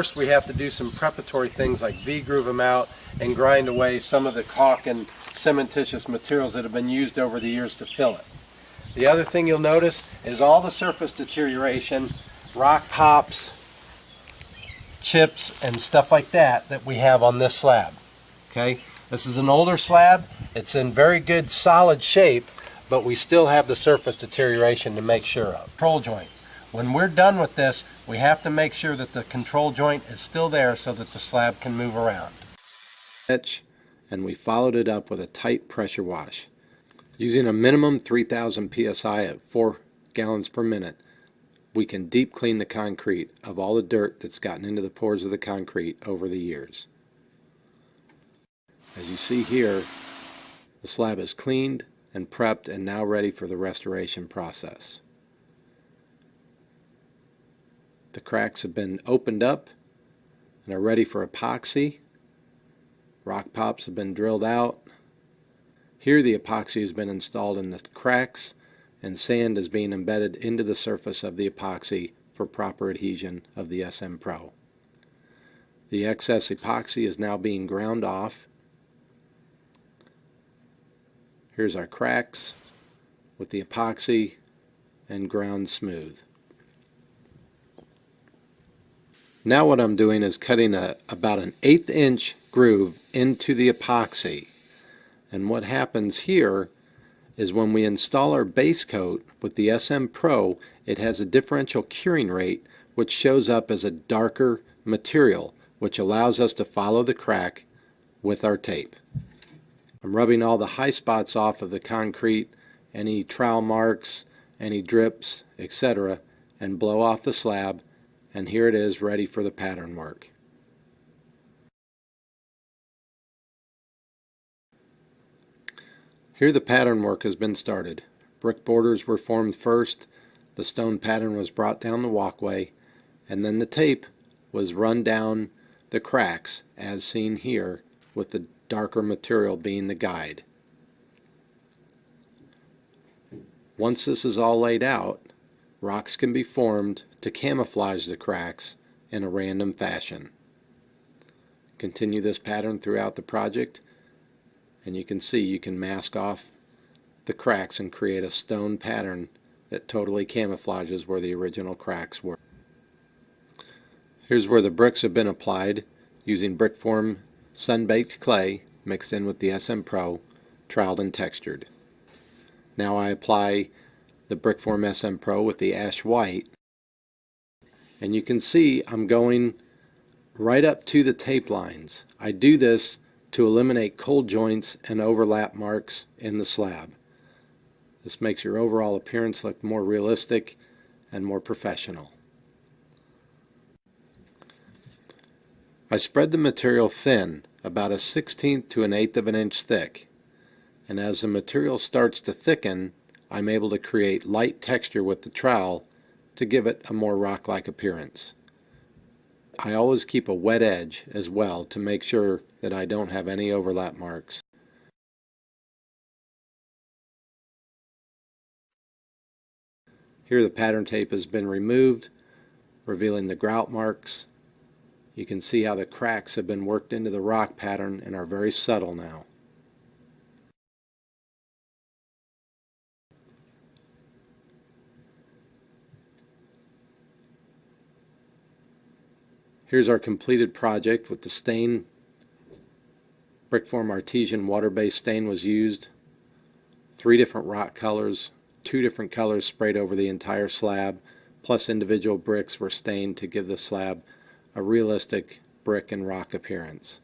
first we have to do some preparatory things like V-groove them out and grind away some of the caulk and cementitious materials that have been used over the years to fill it. The other thing you'll notice is all the surface deterioration, rock pops, chips, and stuff like that that we have on this slab. Okay, this is an older slab. It's in very good solid shape, but we still have the surface deterioration to make sure of. Control joint. When we're done with this, we have to make sure that the control joint is still there so that the slab can move around. And we followed it up with a tight pressure wash. Using a minimum 3,000 psi at 4 gallons per minute, we can deep clean the concrete of all the dirt that's gotten into the pores of the concrete over the years. As you see here, the slab is cleaned and prepped and now ready for the restoration process. The cracks have been opened up and are ready for epoxy. Rock pops have been drilled out. Here the epoxy has been installed in the cracks and sand is being embedded into the surface of the epoxy for proper adhesion of the SM Pro. The excess epoxy is now being ground off. Here's our cracks with the epoxy and ground smooth. Now what I'm doing is cutting about an 1/8 inch groove into the epoxy. And what happens here is when we install our base coat with the SM Pro, it has a differential curing rate which shows up as a darker material, which allows us to follow the crack with our tape. I'm rubbing all the high spots off of the concrete, any trowel marks, any drips, etc., and blow off the slab, and here it is ready for the pattern work. Here the pattern work has been started. Brick borders were formed first, the stone pattern was brought down the walkway, and then the tape was run down the cracks as seen here, with the darker material being the guide. Once this is all laid out, rocks can be formed to camouflage the cracks in a random fashion. Continue this pattern throughout the project, and you can see you can mask off the cracks and create a stone pattern that totally camouflages where the original cracks were. Here's where the bricks have been applied using Brickform sun-baked clay mixed in with the SM Pro, troweled and textured. Now I apply the Brickform SM Pro with the ash white, and you can see I'm going right up to the tape lines. I do this to eliminate cold joints and overlap marks in the slab. This makes your overall appearance look more realistic and more professional. I spread the material thin, about a 1/16 to an 1/8 of an inch thick, and as the material starts to thicken, I'm able to create light texture with the trowel to give it a more rock-like appearance. I always keep a wet edge as well to make sure that I don't have any overlap marks. Here the pattern tape has been removed, revealing the grout marks. You can see how the cracks have been worked into the rock pattern and are very subtle now. Here's our completed project with the stain. Brickform Artesian water-based stain was used. 3 different rock colors, 2 different colors sprayed over the entire slab, plus individual bricks were stained to give the slab a realistic brick and rock appearance.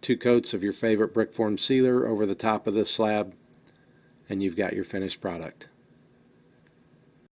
2 coats of your favorite Brickform sealer over the top of this slab, and you've got your finished product.